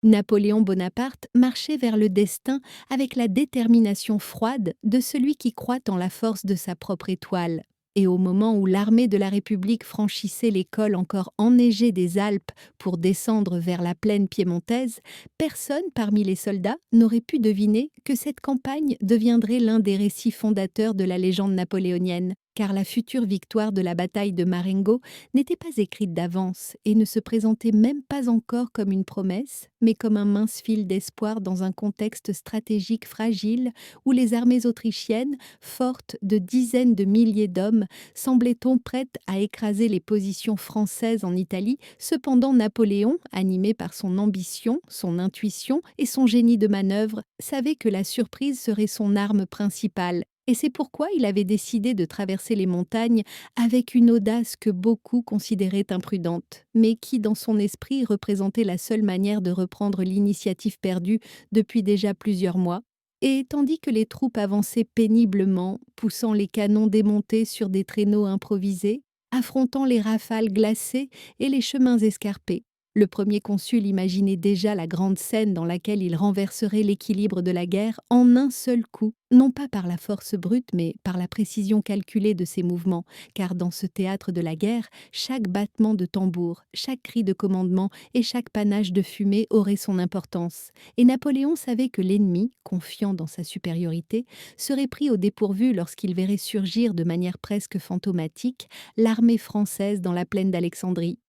Napoléon Bonaparte marchait vers le destin avec la détermination froide de celui qui croit en la force de sa propre étoile. Et au moment où l'armée de la République franchissait les cols encore enneigés des Alpes pour descendre vers la plaine piémontaise, personne parmi les soldats n'aurait pu deviner que cette campagne deviendrait l'un des récits fondateurs de la légende napoléonienne, car la future victoire de la bataille de Marengo n'était pas écrite d'avance et ne se présentait même pas encore comme une promesse, mais comme un mince fil d'espoir dans un contexte stratégique fragile où les armées autrichiennes, fortes de dizaines de milliers d'hommes, semblaient-on prêtes à écraser les positions françaises en Italie. Cependant, Napoléon, animé par son ambition, son intuition et son génie de manœuvre, savait que la surprise serait son arme principale. Et c'est pourquoi il avait décidé de traverser les montagnes avec une audace que beaucoup considéraient imprudente, mais qui, dans son esprit, représentait la seule manière de reprendre l'initiative perdue depuis déjà plusieurs mois. Et tandis que les troupes avançaient péniblement, poussant les canons démontés sur des traîneaux improvisés, affrontant les rafales glacées et les chemins escarpés, le premier consul imaginait déjà la grande scène dans laquelle il renverserait l'équilibre de la guerre en un seul coup, non pas par la force brute, mais par la précision calculée de ses mouvements, car dans ce théâtre de la guerre, chaque battement de tambour, chaque cri de commandement et chaque panache de fumée aurait son importance. Et Napoléon savait que l'ennemi, confiant dans sa supériorité, serait pris au dépourvu lorsqu'il verrait surgir de manière presque fantomatique l'armée française dans la plaine d'Alexandrie.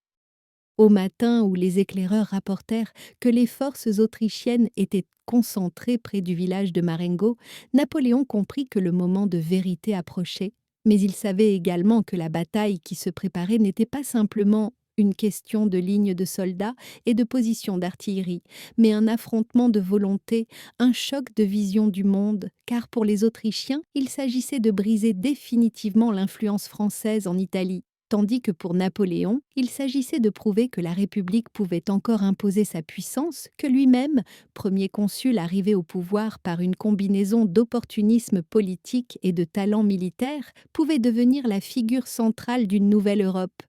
Au matin où les éclaireurs rapportèrent que les forces autrichiennes étaient concentrées près du village de Marengo, Napoléon comprit que le moment de vérité approchait, mais il savait également que la bataille qui se préparait n'était pas simplement une question de lignes de soldats et de positions d'artillerie, mais un affrontement de volonté, un choc de vision du monde, car pour les Autrichiens, il s'agissait de briser définitivement l'influence française en Italie. Tandis que pour Napoléon, il s'agissait de prouver que la République pouvait encore imposer sa puissance, que lui-même, premier consul arrivé au pouvoir par une combinaison d'opportunisme politique et de talent militaire, pouvait devenir la figure centrale d'une nouvelle Europe.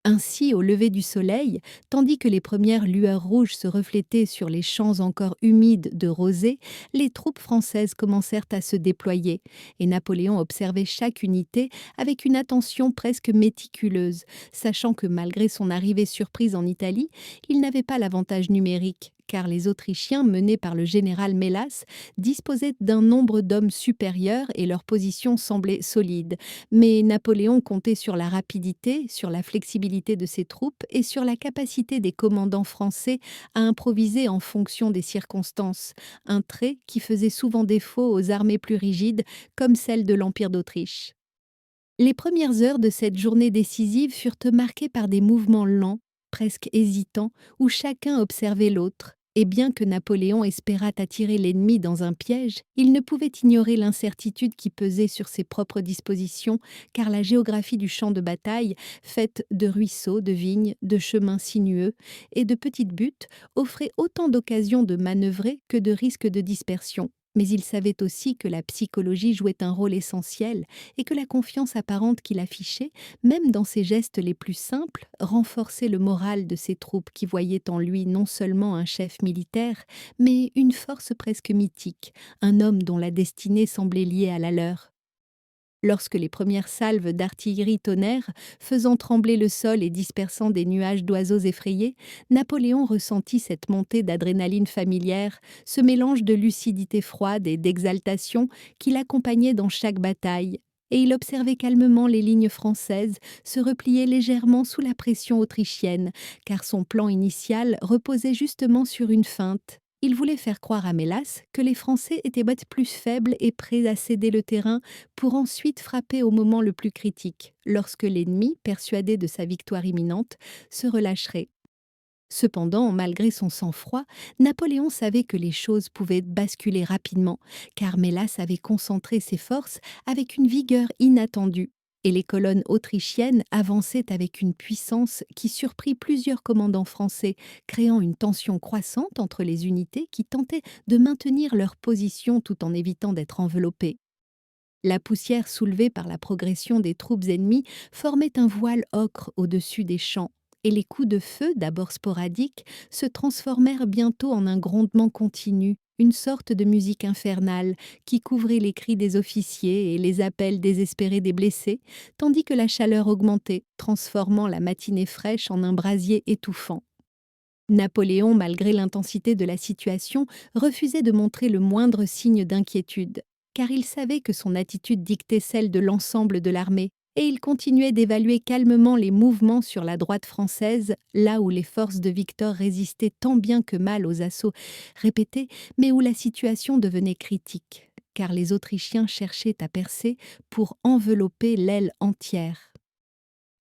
Ainsi, au lever du soleil, tandis que les premières lueurs rouges se reflétaient sur les champs encore humides de rosée, les troupes françaises commencèrent à se déployer, et Napoléon observait chaque unité avec une attention presque méticuleuse, sachant que malgré son arrivée surprise en Italie, il n'avait pas l'avantage numérique, car les Autrichiens, menés par le général Mélas, disposaient d'un nombre d'hommes supérieur et leur position semblait solide. Mais Napoléon comptait sur la rapidité, sur la flexibilité de ses troupes et sur la capacité des commandants français à improviser en fonction des circonstances, un trait qui faisait souvent défaut aux armées plus rigides comme celle de l'Empire d'Autriche. Les premières heures de cette journée décisive furent marquées par des mouvements lents, presque hésitants, où chacun observait l'autre. Et bien que Napoléon espérât attirer l'ennemi dans un piège, il ne pouvait ignorer l'incertitude qui pesait sur ses propres dispositions, car la géographie du champ de bataille, faite de ruisseaux, de vignes, de chemins sinueux et de petites buttes, offrait autant d'occasions de manœuvrer que de risques de dispersion. Mais il savait aussi que la psychologie jouait un rôle essentiel et que la confiance apparente qu'il affichait, même dans ses gestes les plus simples, renforçait le moral de ses troupes qui voyaient en lui non seulement un chef militaire, mais une force presque mythique, un homme dont la destinée semblait liée à la leur. Lorsque les premières salves d'artillerie tonnèrent, faisant trembler le sol et dispersant des nuages d'oiseaux effrayés, Napoléon ressentit cette montée d'adrénaline familière, ce mélange de lucidité froide et d'exaltation qui l'accompagnait dans chaque bataille. Et il observait calmement les lignes françaises se replier légèrement sous la pression autrichienne, car son plan initial reposait justement sur une feinte. Il voulait faire croire à Mélas que les Français étaient plus faibles et prêts à céder le terrain pour ensuite frapper au moment le plus critique, lorsque l'ennemi, persuadé de sa victoire imminente, se relâcherait. Cependant, malgré son sang-froid, Napoléon savait que les choses pouvaient basculer rapidement, car Mélas avait concentré ses forces avec une vigueur inattendue, et les colonnes autrichiennes avançaient avec une puissance qui surprit plusieurs commandants français, créant une tension croissante entre les unités qui tentaient de maintenir leur position tout en évitant d'être enveloppées. La poussière soulevée par la progression des troupes ennemies formait un voile ocre au-dessus des champs, et les coups de feu, d'abord sporadiques, se transformèrent bientôt en un grondement continu, une sorte de musique infernale qui couvrait les cris des officiers et les appels désespérés des blessés, tandis que la chaleur augmentait, transformant la matinée fraîche en un brasier étouffant. Napoléon, malgré l'intensité de la situation, refusait de montrer le moindre signe d'inquiétude, car il savait que son attitude dictait celle de l'ensemble de l'armée, et il continuait d'évaluer calmement les mouvements sur la droite française, là où les forces de Victor résistaient tant bien que mal aux assauts répétés, mais où la situation devenait critique, car les Autrichiens cherchaient à percer pour envelopper l'aile entière.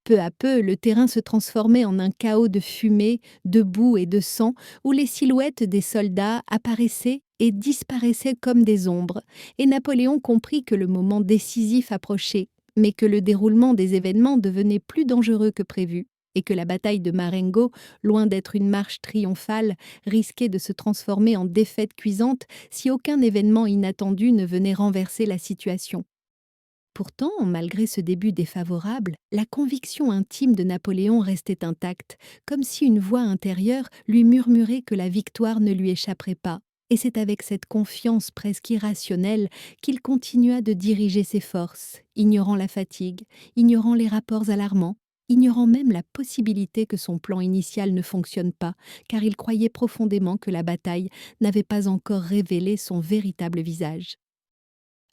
Peu à peu, le terrain se transformait en un chaos de fumée, de boue et de sang, où les silhouettes des soldats apparaissaient et disparaissaient comme des ombres, et Napoléon comprit que le moment décisif approchait, mais que le déroulement des événements devenait plus dangereux que prévu, et que la bataille de Marengo, loin d'être une marche triomphale, risquait de se transformer en défaite cuisante si aucun événement inattendu ne venait renverser la situation. Pourtant, malgré ce début défavorable, la conviction intime de Napoléon restait intacte, comme si une voix intérieure lui murmurait que la victoire ne lui échapperait pas. Et c'est avec cette confiance presque irrationnelle qu'il continua de diriger ses forces, ignorant la fatigue, ignorant les rapports alarmants, ignorant même la possibilité que son plan initial ne fonctionne pas, car il croyait profondément que la bataille n'avait pas encore révélé son véritable visage.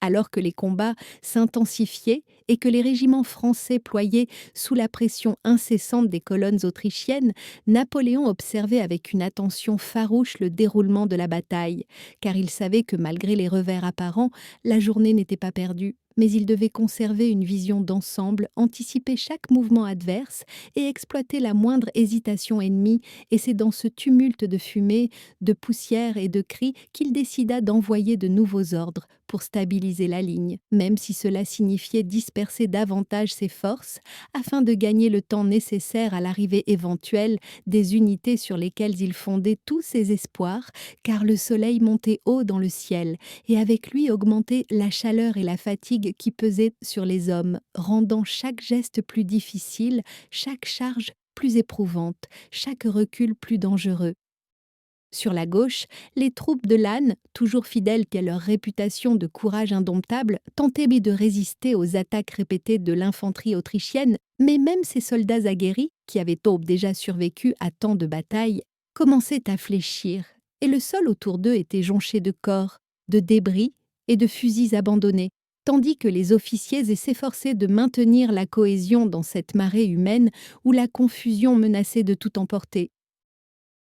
Alors que les combats s'intensifiaient et que les régiments français ployaient sous la pression incessante des colonnes autrichiennes, Napoléon observait avec une attention farouche le déroulement de la bataille, car il savait que malgré les revers apparents, la journée n'était pas perdue, mais il devait conserver une vision d'ensemble, anticiper chaque mouvement adverse et exploiter la moindre hésitation ennemie, et c'est dans ce tumulte de fumée, de poussière et de cris qu'il décida d'envoyer de nouveaux ordres pour stabiliser la ligne, même si cela signifiait disperser davantage ses forces afin de gagner le temps nécessaire à l'arrivée éventuelle des unités sur lesquelles il fondait tous ses espoirs, car le soleil montait haut dans le ciel et avec lui augmentait la chaleur et la fatigue qui pesaient sur les hommes, rendant chaque geste plus difficile, chaque charge plus éprouvante, chaque recul plus dangereux. Sur la gauche, les troupes de Lannes, toujours fidèles à leur réputation de courage indomptable, tentaient de résister aux attaques répétées de l'infanterie autrichienne, mais même ces soldats aguerris, qui avaient déjà survécu à tant de batailles, commençaient à fléchir, et le sol autour d'eux était jonché de corps, de débris et de fusils abandonnés, tandis que les officiers s'efforçaient de maintenir la cohésion dans cette marée humaine où la confusion menaçait de tout emporter.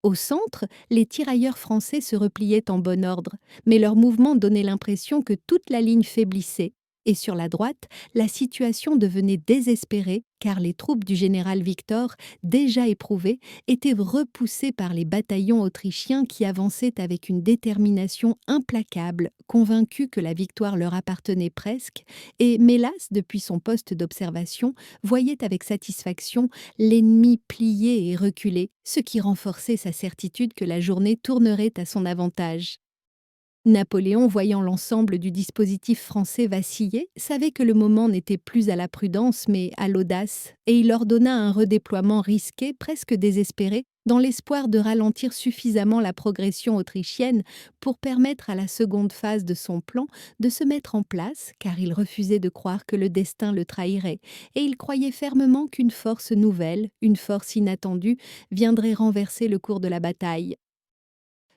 Au centre, les tirailleurs français se repliaient en bon ordre, mais leur mouvement donnait l'impression que toute la ligne faiblissait. Et sur la droite, la situation devenait désespérée car les troupes du général Victor, déjà éprouvées, étaient repoussées par les bataillons autrichiens qui avançaient avec une détermination implacable, convaincus que la victoire leur appartenait presque, et Mélas, depuis son poste d'observation, voyait avec satisfaction l'ennemi plier et reculer, ce qui renforçait sa certitude que la journée tournerait à son avantage. Napoléon, voyant l'ensemble du dispositif français vaciller, savait que le moment n'était plus à la prudence mais à l'audace, et il ordonna un redéploiement risqué, presque désespéré, dans l'espoir de ralentir suffisamment la progression autrichienne pour permettre à la seconde phase de son plan de se mettre en place, car il refusait de croire que le destin le trahirait, et il croyait fermement qu'une force nouvelle, une force inattendue, viendrait renverser le cours de la bataille.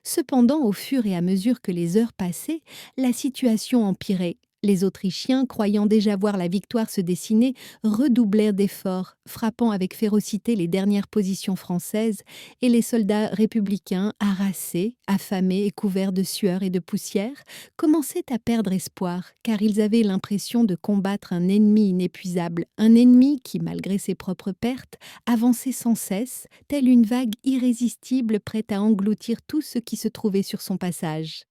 Cependant, au fur et à mesure que les heures passaient, la situation empirait. Les Autrichiens, croyant déjà voir la victoire se dessiner, redoublèrent d'efforts, frappant avec férocité les dernières positions françaises, et les soldats républicains, harassés, affamés et couverts de sueur et de poussière, commençaient à perdre espoir, car ils avaient l'impression de combattre un ennemi inépuisable, un ennemi qui, malgré ses propres pertes, avançait sans cesse, telle une vague irrésistible prête à engloutir tout ce qui se trouvait sur son passage.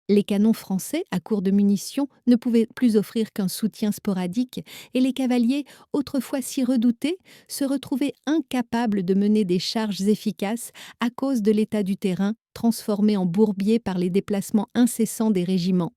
Les canons français, à court de munitions, ne pouvaient plus offrir qu'un soutien sporadique, et les cavaliers, autrefois si redoutés, se retrouvaient incapables de mener des charges efficaces à cause de l'état du terrain, transformé en bourbier par les déplacements incessants des régiments.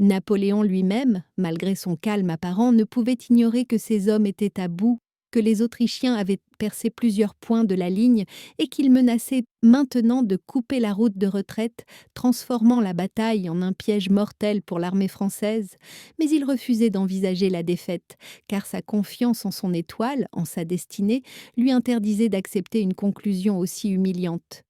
Napoléon lui-même, malgré son calme apparent, ne pouvait ignorer que ses hommes étaient à bout, que les Autrichiens avaient percé plusieurs points de la ligne et qu'ils menaçaient maintenant de couper la route de retraite, transformant la bataille en un piège mortel pour l'armée française, mais il refusait d'envisager la défaite, car sa confiance en son étoile, en sa destinée, lui interdisait d'accepter une conclusion aussi humiliante.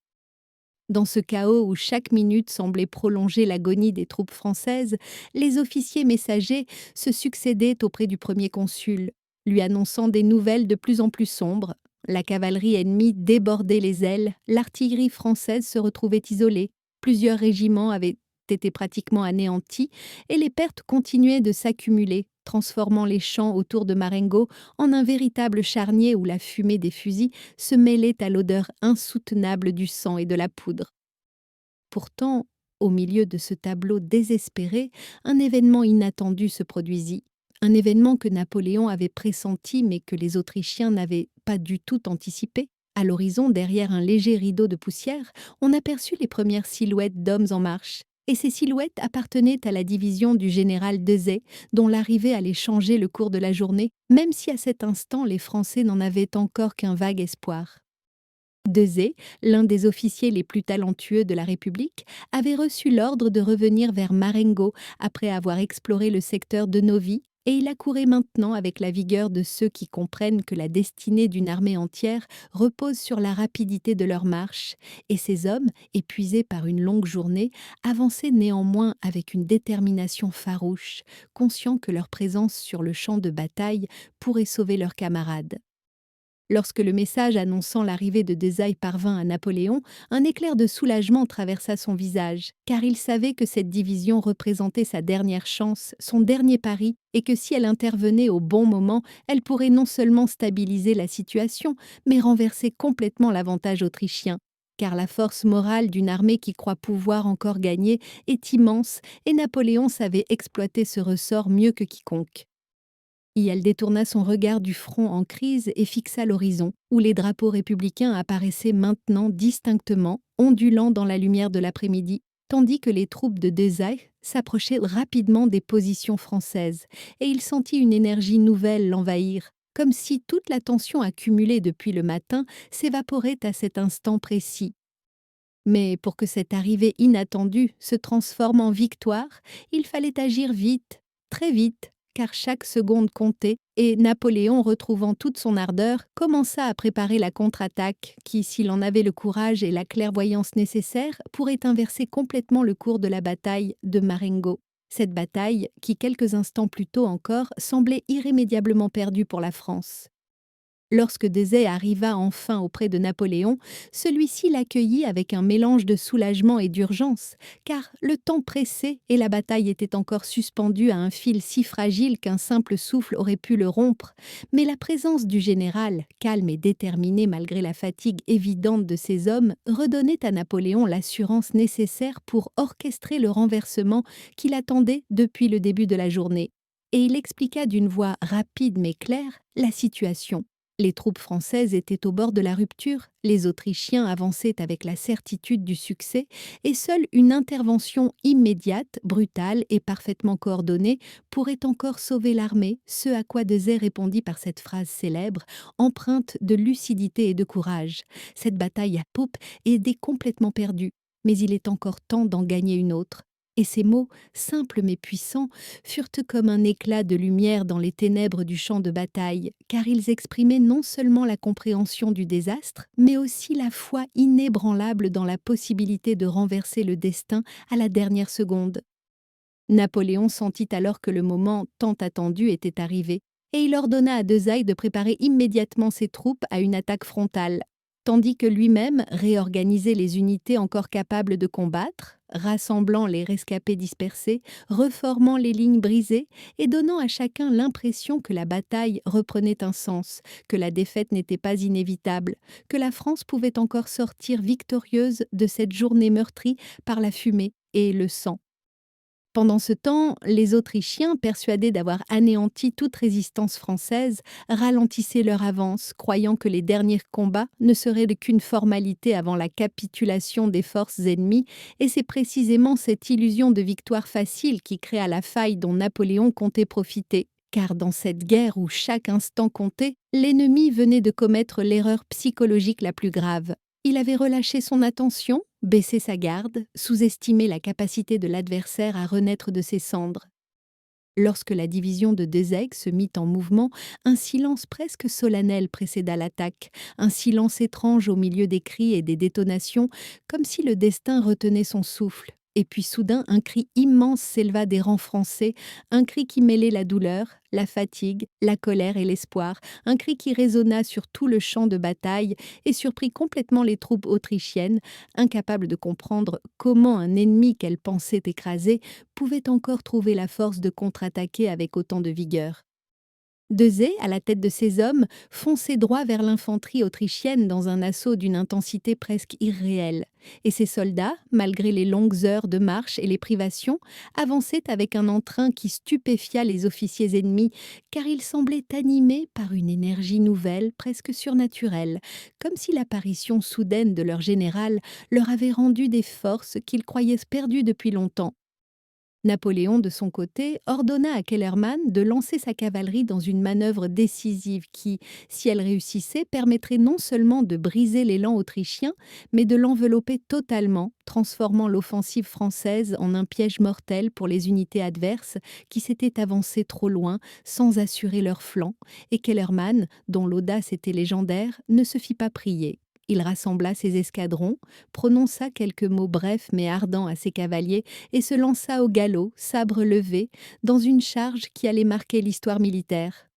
Dans ce chaos où chaque minute semblait prolonger l'agonie des troupes françaises, les officiers messagers se succédaient auprès du premier consul, lui annonçant des nouvelles de plus en plus sombres. La cavalerie ennemie débordait les ailes, l'artillerie française se retrouvait isolée, plusieurs régiments avaient été pratiquement anéantis et les pertes continuaient de s'accumuler, transformant les champs autour de Marengo en un véritable charnier où la fumée des fusils se mêlait à l'odeur insoutenable du sang et de la poudre. Pourtant, au milieu de ce tableau désespéré, un événement inattendu se produisit. Un événement que Napoléon avait pressenti mais que les Autrichiens n'avaient pas du tout anticipé. À l'horizon, derrière un léger rideau de poussière, on aperçut les premières silhouettes d'hommes en marche. Et ces silhouettes appartenaient à la division du général Dezay, dont l'arrivée allait changer le cours de la journée, même si à cet instant les Français n'en avaient encore qu'un vague espoir. Dezay, l'un des officiers les plus talentueux de la République, avait reçu l'ordre de revenir vers Marengo après avoir exploré le secteur de Novi, et il accourait maintenant avec la vigueur de ceux qui comprennent que la destinée d'une armée entière repose sur la rapidité de leur marche, et ces hommes, épuisés par une longue journée, avançaient néanmoins avec une détermination farouche, conscients que leur présence sur le champ de bataille pourrait sauver leurs camarades. Lorsque le message annonçant l'arrivée de Dezay parvint à Napoléon, un éclair de soulagement traversa son visage, car il savait que cette division représentait sa dernière chance, son dernier pari, et que si elle intervenait au bon moment, elle pourrait non seulement stabiliser la situation, mais renverser complètement l'avantage autrichien. Car la force morale d'une armée qui croit pouvoir encore gagner est immense, et Napoléon savait exploiter ce ressort mieux que quiconque. Elle détourna son regard du front en crise et fixa l'horizon, où les drapeaux républicains apparaissaient maintenant distinctement, ondulant dans la lumière de l'après-midi, tandis que les troupes de Dezay s'approchaient rapidement des positions françaises, et il sentit une énergie nouvelle l'envahir, comme si toute la tension accumulée depuis le matin s'évaporait à cet instant précis. Mais pour que cette arrivée inattendue se transforme en victoire, il fallait agir vite, très vite, car chaque seconde comptait, et Napoléon, retrouvant toute son ardeur, commença à préparer la contre-attaque qui, s'il en avait le courage et la clairvoyance nécessaires, pourrait inverser complètement le cours de la bataille de Marengo. Cette bataille, qui quelques instants plus tôt encore, semblait irrémédiablement perdue pour la France. Lorsque Dezay arriva enfin auprès de Napoléon, celui-ci l'accueillit avec un mélange de soulagement et d'urgence, car le temps pressait et la bataille était encore suspendue à un fil si fragile qu'un simple souffle aurait pu le rompre. Mais la présence du général, calme et déterminé malgré la fatigue évidente de ses hommes, redonnait à Napoléon l'assurance nécessaire pour orchestrer le renversement qu'il attendait depuis le début de la journée. Et il expliqua d'une voix rapide mais claire la situation. Les troupes françaises étaient au bord de la rupture, les Autrichiens avançaient avec la certitude du succès, et seule une intervention immédiate, brutale et parfaitement coordonnée pourrait encore sauver l'armée, ce à quoi Dezay répondit par cette phrase célèbre, empreinte de lucidité et de courage. Cette bataille à Pope est complètement perdue, mais il est encore temps d'en gagner une autre. Et ces mots, simples mais puissants, furent comme un éclat de lumière dans les ténèbres du champ de bataille, car ils exprimaient non seulement la compréhension du désastre, mais aussi la foi inébranlable dans la possibilité de renverser le destin à la dernière seconde. Napoléon sentit alors que le moment tant attendu était arrivé, et il ordonna à Dezay de préparer immédiatement ses troupes à une attaque frontale, tandis que lui-même réorganisait les unités encore capables de combattre, rassemblant les rescapés dispersés, reformant les lignes brisées et donnant à chacun l'impression que la bataille reprenait un sens, que la défaite n'était pas inévitable, que la France pouvait encore sortir victorieuse de cette journée meurtrie par la fumée et le sang. Pendant ce temps, les Autrichiens, persuadés d'avoir anéanti toute résistance française, ralentissaient leur avance, croyant que les derniers combats ne seraient qu'une formalité avant la capitulation des forces ennemies, et c'est précisément cette illusion de victoire facile qui créa la faille dont Napoléon comptait profiter. Car dans cette guerre où chaque instant comptait, l'ennemi venait de commettre l'erreur psychologique la plus grave. Il avait relâché son attention, baissé sa garde, sous-estimé la capacité de l'adversaire à renaître de ses cendres. Lorsque la division de Desaigues se mit en mouvement, un silence presque solennel précéda l'attaque, un silence étrange au milieu des cris et des détonations, comme si le destin retenait son souffle. Et puis soudain, un cri immense s'éleva des rangs français, un cri qui mêlait la douleur, la fatigue, la colère et l'espoir, un cri qui résonna sur tout le champ de bataille et surprit complètement les troupes autrichiennes, incapables de comprendre comment un ennemi qu'elles pensaient écraser pouvait encore trouver la force de contre-attaquer avec autant de vigueur. Desaix, à la tête de ses hommes, fonçait droit vers l'infanterie autrichienne dans un assaut d'une intensité presque irréelle. Et ses soldats, malgré les longues heures de marche et les privations, avançaient avec un entrain qui stupéfia les officiers ennemis, car ils semblaient animés par une énergie nouvelle, presque surnaturelle, comme si l'apparition soudaine de leur général leur avait rendu des forces qu'ils croyaient perdues depuis longtemps. Napoléon, de son côté, ordonna à Kellermann de lancer sa cavalerie dans une manœuvre décisive qui, si elle réussissait, permettrait non seulement de briser l'élan autrichien, mais de l'envelopper totalement, transformant l'offensive française en un piège mortel pour les unités adverses qui s'étaient avancées trop loin, sans assurer leur flanc, et Kellermann, dont l'audace était légendaire, ne se fit pas prier. Il rassembla ses escadrons, prononça quelques mots brefs mais ardents à ses cavaliers et se lança au galop, sabre levé, dans une charge qui allait marquer l'histoire militaire.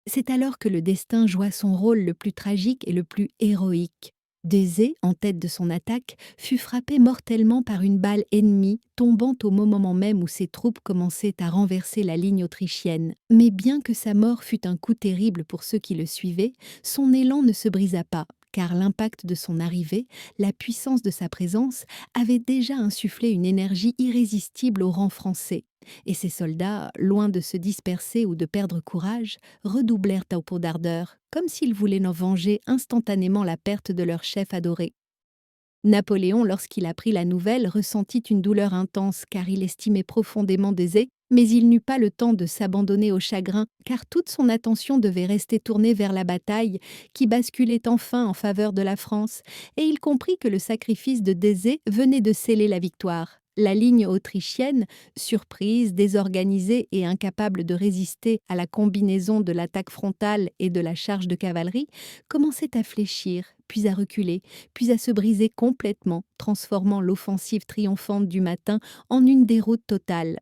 C'est alors que le destin joua son rôle le plus tragique et le plus héroïque. Desaix, en tête de son attaque, fut frappé mortellement par une balle ennemie, tombant au moment même où ses troupes commençaient à renverser la ligne autrichienne. Mais bien que sa mort fût un coup terrible pour ceux qui le suivaient, son élan ne se brisa pas, car l'impact de son arrivée, la puissance de sa présence, avait déjà insufflé une énergie irrésistible aux rangs français. Et ses soldats, loin de se disperser ou de perdre courage, redoublèrent au pot d'ardeur, comme s'ils voulaient en venger instantanément la perte de leur chef adoré. Napoléon, lorsqu'il apprit la nouvelle, ressentit une douleur intense car il estimait profondément Desaix, mais il n'eut pas le temps de s'abandonner au chagrin car toute son attention devait rester tournée vers la bataille qui basculait enfin en faveur de la France et il comprit que le sacrifice de Desaix venait de sceller la victoire. La ligne autrichienne, surprise, désorganisée et incapable de résister à la combinaison de l'attaque frontale et de la charge de cavalerie, commençait à fléchir, puis à reculer, puis à se briser complètement, transformant l'offensive triomphante du matin en une déroute totale.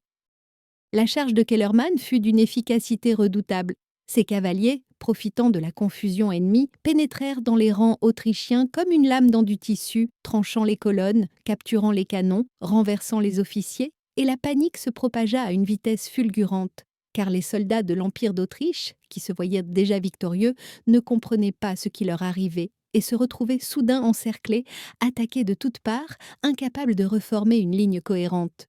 La charge de Kellermann fut d'une efficacité redoutable. Ses cavaliers, profitant de la confusion ennemie, pénétrèrent dans les rangs autrichiens comme une lame dans du tissu, tranchant les colonnes, capturant les canons, renversant les officiers, et la panique se propagea à une vitesse fulgurante, car les soldats de l'Empire d'Autriche, qui se voyaient déjà victorieux, ne comprenaient pas ce qui leur arrivait et se retrouvaient soudain encerclés, attaqués de toutes parts, incapables de reformer une ligne cohérente.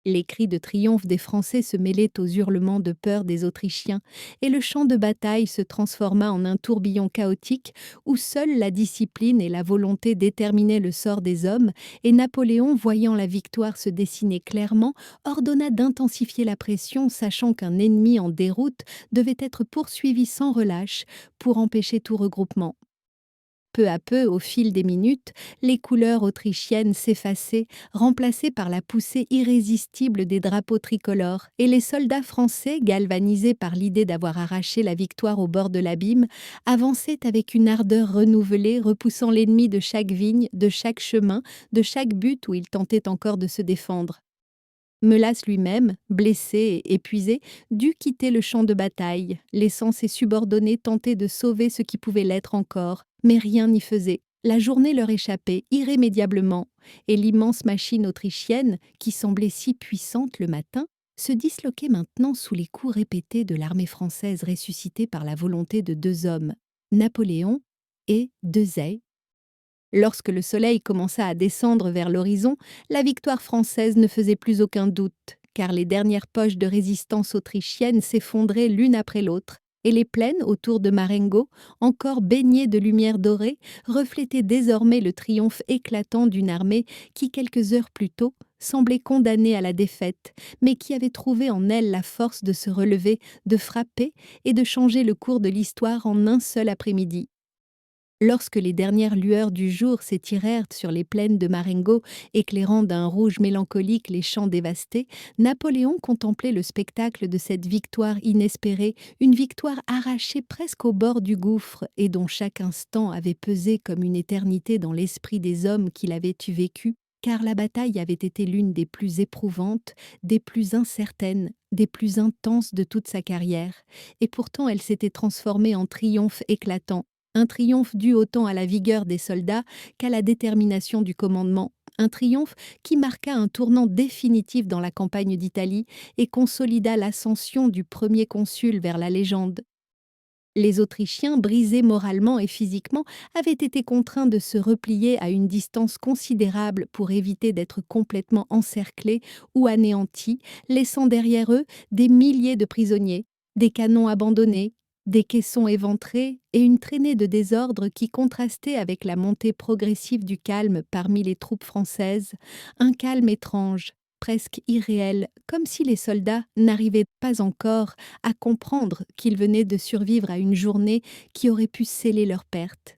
Les cris de triomphe des Français se mêlaient aux hurlements de peur des Autrichiens, et le champ de bataille se transforma en un tourbillon chaotique où seule la discipline et la volonté déterminaient le sort des hommes, et Napoléon, voyant la victoire se dessiner clairement, ordonna d'intensifier la pression, sachant qu'un ennemi en déroute devait être poursuivi sans relâche pour empêcher tout regroupement. Peu à peu, au fil des minutes, les couleurs autrichiennes s'effaçaient, remplacées par la poussée irrésistible des drapeaux tricolores, et les soldats français, galvanisés par l'idée d'avoir arraché la victoire au bord de l'abîme, avançaient avec une ardeur renouvelée, repoussant l'ennemi de chaque vigne, de chaque chemin, de chaque but où il tentait encore de se défendre. Melas lui-même, blessé et épuisé, dut quitter le champ de bataille, laissant ses subordonnés tenter de sauver ce qui pouvait l'être encore, mais rien n'y faisait. La journée leur échappait irrémédiablement, et l'immense machine autrichienne, qui semblait si puissante le matin, se disloquait maintenant sous les coups répétés de l'armée française ressuscitée par la volonté de deux hommes, Napoléon et Desaix. Lorsque le soleil commença à descendre vers l'horizon, la victoire française ne faisait plus aucun doute, car les dernières poches de résistance autrichienne s'effondraient l'une après l'autre, Et les plaines autour de Marengo, encore baignées de lumière dorée, reflétaient désormais le triomphe éclatant d'une armée qui, quelques heures plus tôt, semblait condamnée à la défaite, mais qui avait trouvé en elle la force de se relever, de frapper et de changer le cours de l'histoire en un seul après-midi. Lorsque les dernières lueurs du jour s'étirèrent sur les plaines de Marengo, éclairant d'un rouge mélancolique les champs dévastés, Napoléon contemplait le spectacle de cette victoire inespérée, une victoire arrachée presque au bord du gouffre et dont chaque instant avait pesé comme une éternité dans l'esprit des hommes qui l'avaient eu vécu, car la bataille avait été l'une des plus éprouvantes, des plus incertaines, des plus intenses de toute sa carrière, et pourtant elle s'était transformée en triomphe éclatant. Un triomphe dû autant à la vigueur des soldats qu'à la détermination du commandement, un triomphe qui marqua un tournant définitif dans la campagne d'Italie et consolida l'ascension du premier consul vers la légende. Les Autrichiens, brisés moralement et physiquement, avaient été contraints de se replier à une distance considérable pour éviter d'être complètement encerclés ou anéantis, laissant derrière eux des milliers de prisonniers, des canons abandonnés, des caissons éventrés et une traînée de désordre qui contrastait avec la montée progressive du calme parmi les troupes françaises, un calme étrange, presque irréel, comme si les soldats n'arrivaient pas encore à comprendre qu'ils venaient de survivre à une journée qui aurait pu sceller leur perte.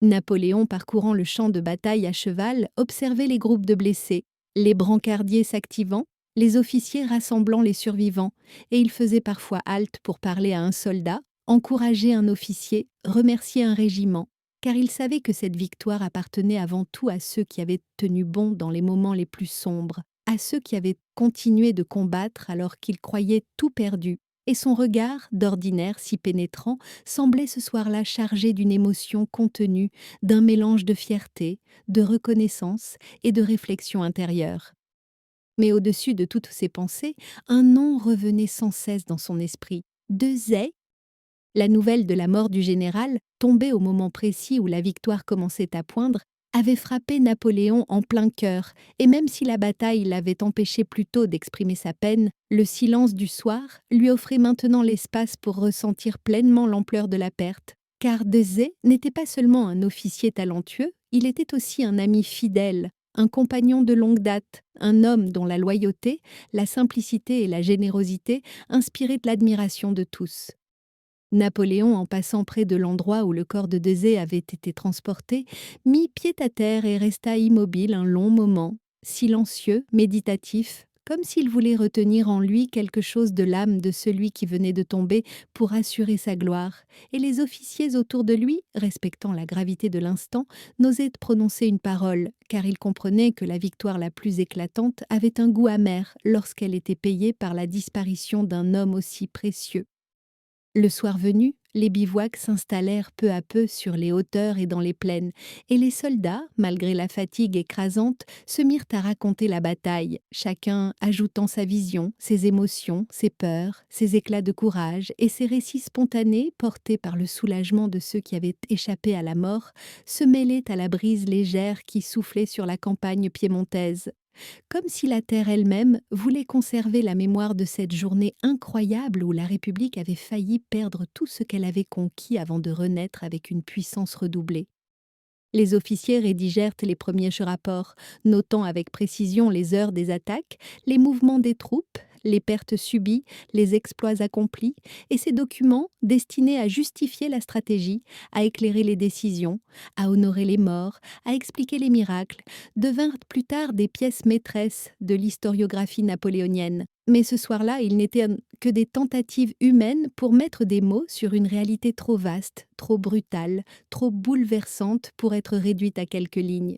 Napoléon, parcourant le champ de bataille à cheval, observait les groupes de blessés, les brancardiers s'activant, les officiers rassemblant les survivants, et il faisait parfois halte pour parler à un soldat, encourager un officier, remercier un régiment, car il savait que cette victoire appartenait avant tout à ceux qui avaient tenu bon dans les moments les plus sombres, à ceux qui avaient continué de combattre alors qu'ils croyaient tout perdu, et son regard, d'ordinaire si pénétrant, semblait ce soir-là chargé d'une émotion contenue, d'un mélange de fierté, de reconnaissance et de réflexion intérieure. Mais au-dessus de toutes ces pensées, un nom revenait sans cesse dans son esprit. Desaix. La nouvelle de la mort du général, tombée au moment précis où la victoire commençait à poindre, avait frappé Napoléon en plein cœur, et même si la bataille l'avait empêché plus tôt d'exprimer sa peine, le silence du soir lui offrait maintenant l'espace pour ressentir pleinement l'ampleur de la perte. Car Desaix n'était pas seulement un officier talentueux, il était aussi un ami fidèle, un compagnon de longue date, un homme dont la loyauté, la simplicité et la générosité inspiraient de l'admiration de tous. Napoléon, en passant près de l'endroit où le corps de Desaix avait été transporté, mit pied à terre et resta immobile un long moment, silencieux, méditatif, comme s'il voulait retenir en lui quelque chose de l'âme de celui qui venait de tomber pour assurer sa gloire, et les officiers autour de lui, respectant la gravité de l'instant, n'osaient prononcer une parole, car ils comprenaient que la victoire la plus éclatante avait un goût amer lorsqu'elle était payée par la disparition d'un homme aussi précieux. Le soir venu, les bivouacs s'installèrent peu à peu sur les hauteurs et dans les plaines, et les soldats, malgré la fatigue écrasante, se mirent à raconter la bataille, chacun ajoutant sa vision, ses émotions, ses peurs, ses éclats de courage, et ces récits spontanés, portés par le soulagement de ceux qui avaient échappé à la mort, se mêlaient à la brise légère qui soufflait sur la campagne piémontaise. Comme si la terre elle-même voulait conserver la mémoire de cette journée incroyable où la République avait failli perdre tout ce qu'elle avait conquis avant de renaître avec une puissance redoublée. Les officiers rédigèrent les premiers rapports, notant avec précision les heures des attaques, les mouvements des troupes, les pertes subies, les exploits accomplis, et ces documents, destinés à justifier la stratégie, à éclairer les décisions, à honorer les morts, à expliquer les miracles, devinrent plus tard des pièces maîtresses de l'historiographie napoléonienne. Mais ce soir-là, il n'était que des tentatives humaines pour mettre des mots sur une réalité trop vaste, trop brutale, trop bouleversante pour être réduite à quelques lignes.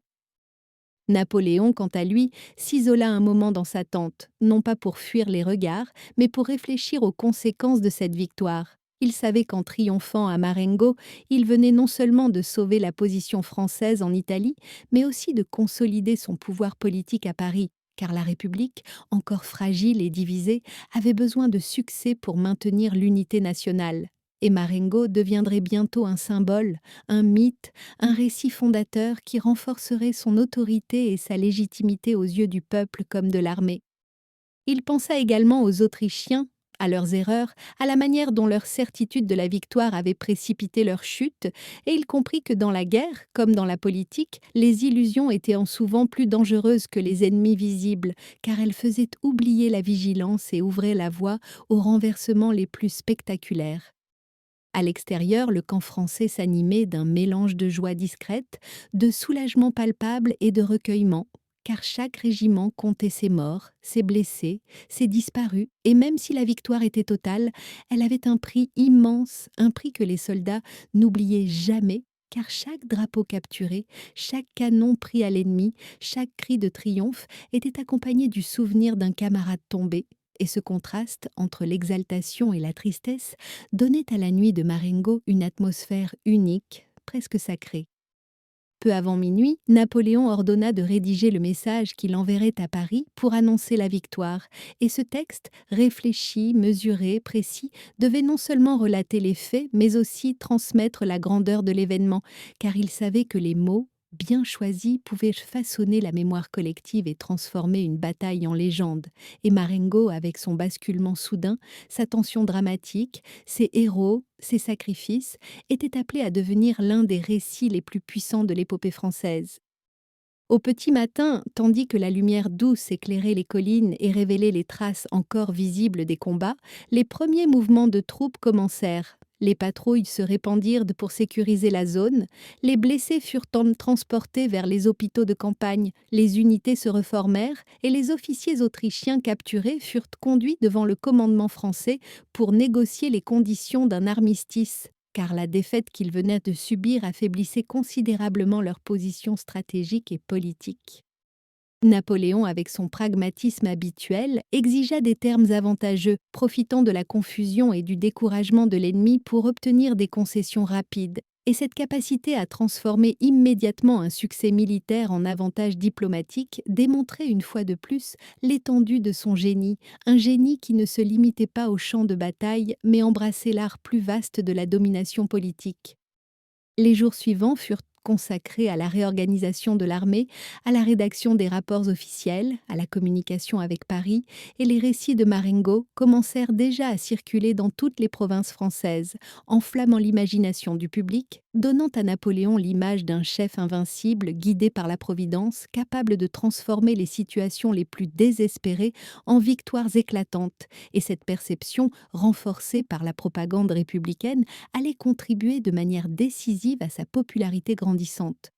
Napoléon, quant à lui, s'isola un moment dans sa tente, non pas pour fuir les regards, mais pour réfléchir aux conséquences de cette victoire. Il savait qu'en triomphant à Marengo, il venait non seulement de sauver la position française en Italie, mais aussi de consolider son pouvoir politique à Paris, car la République, encore fragile et divisée, avait besoin de succès pour maintenir l'unité nationale. Et Marengo deviendrait bientôt un symbole, un mythe, un récit fondateur qui renforcerait son autorité et sa légitimité aux yeux du peuple comme de l'armée. Il pensa également aux Autrichiens, à leurs erreurs, à la manière dont leur certitude de la victoire avait précipité leur chute, et il comprit que dans la guerre, comme dans la politique, les illusions étaient en souvent plus dangereuses que les ennemis visibles, car elles faisaient oublier la vigilance et ouvraient la voie aux renversements les plus spectaculaires. À l'extérieur, le camp français s'animait d'un mélange de joie discrète, de soulagement palpable et de recueillement, car chaque régiment comptait ses morts, ses blessés, ses disparus, et même si la victoire était totale, elle avait un prix immense, un prix que les soldats n'oubliaient jamais, car chaque drapeau capturé, chaque canon pris à l'ennemi, chaque cri de triomphe était accompagné du souvenir d'un camarade tombé, et ce contraste entre l'exaltation et la tristesse donnait à la nuit de Marengo une atmosphère unique, presque sacrée. Peu avant minuit, Napoléon ordonna de rédiger le message qu'il enverrait à Paris pour annoncer la victoire, et ce texte, réfléchi, mesuré, précis, devait non seulement relater les faits, mais aussi transmettre la grandeur de l'événement, car il savait que les mots, bien choisis, pouvaient façonner la mémoire collective et transformer une bataille en légende. Et Marengo, avec son basculement soudain, sa tension dramatique, ses héros, ses sacrifices, était appelé à devenir l'un des récits les plus puissants de l'épopée française. Au petit matin, tandis que la lumière douce éclairait les collines et révélait les traces encore visibles des combats, les premiers mouvements de troupes commencèrent. Les patrouilles se répandirent pour sécuriser la zone, les blessés furent transportés vers les hôpitaux de campagne, les unités se reformèrent et les officiers autrichiens capturés furent conduits devant le commandement français pour négocier les conditions d'un armistice, car la défaite qu'ils venaient de subir affaiblissait considérablement leur position stratégique et politique. Napoléon, avec son pragmatisme habituel, exigea des termes avantageux, profitant de la confusion et du découragement de l'ennemi pour obtenir des concessions rapides. Et cette capacité à transformer immédiatement un succès militaire en avantage diplomatique démontrait une fois de plus l'étendue de son génie, un génie qui ne se limitait pas au champ de bataille, mais embrassait l'art plus vaste de la domination politique. Les jours suivants furent consacrés à la réorganisation de l'armée, à la rédaction des rapports officiels, à la communication avec Paris, et les récits de Marengo commencèrent déjà à circuler dans toutes les provinces françaises, enflammant l'imagination du public, donnant à Napoléon l'image d'un chef invincible, guidé par la Providence, capable de transformer les situations les plus désespérées en victoires éclatantes, et cette perception, renforcée par la propagande républicaine, allait contribuer de manière décisive à sa popularité grandissante.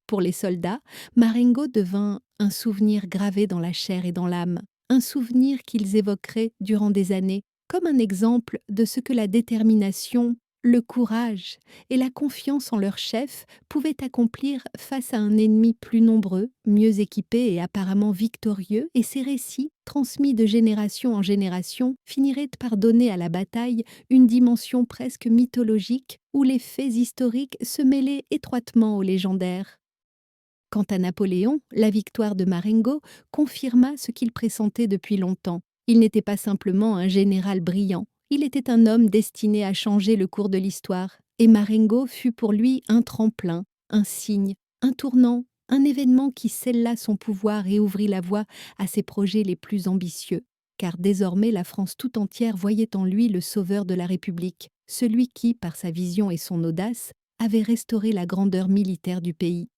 Pour les soldats, Marengo devint un souvenir gravé dans la chair et dans l'âme, un souvenir qu'ils évoqueraient durant des années, comme un exemple de ce que la détermination, le courage et la confiance en leur chef pouvaient accomplir face à un ennemi plus nombreux, mieux équipé et apparemment victorieux, et ces récits, transmis de génération en génération, finiraient par donner à la bataille une dimension presque mythologique où les faits historiques se mêlaient étroitement aux légendaires. Quant à Napoléon, la victoire de Marengo confirma ce qu'il pressentait depuis longtemps. Il n'était pas simplement un général brillant, il était un homme destiné à changer le cours de l'histoire, et Marengo fut pour lui un tremplin, un signe, un tournant, un événement qui scella son pouvoir et ouvrit la voie à ses projets les plus ambitieux, car désormais la France tout entière voyait en lui le sauveur de la République, celui qui, par sa vision et son audace, avait restauré la grandeur militaire du pays.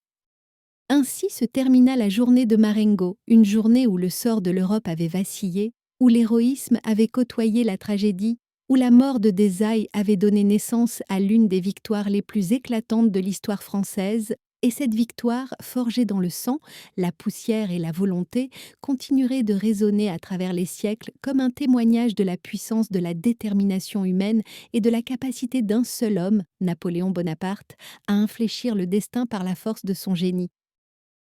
Ainsi se termina la journée de Marengo, une journée où le sort de l'Europe avait vacillé, où l'héroïsme avait côtoyé la tragédie, où la mort de Desailles avait donné naissance à l'une des victoires les plus éclatantes de l'histoire française, et cette victoire, forgée dans le sang, la poussière et la volonté, continuerait de résonner à travers les siècles comme un témoignage de la puissance de la détermination humaine et de la capacité d'un seul homme, Napoléon Bonaparte, à infléchir le destin par la force de son génie.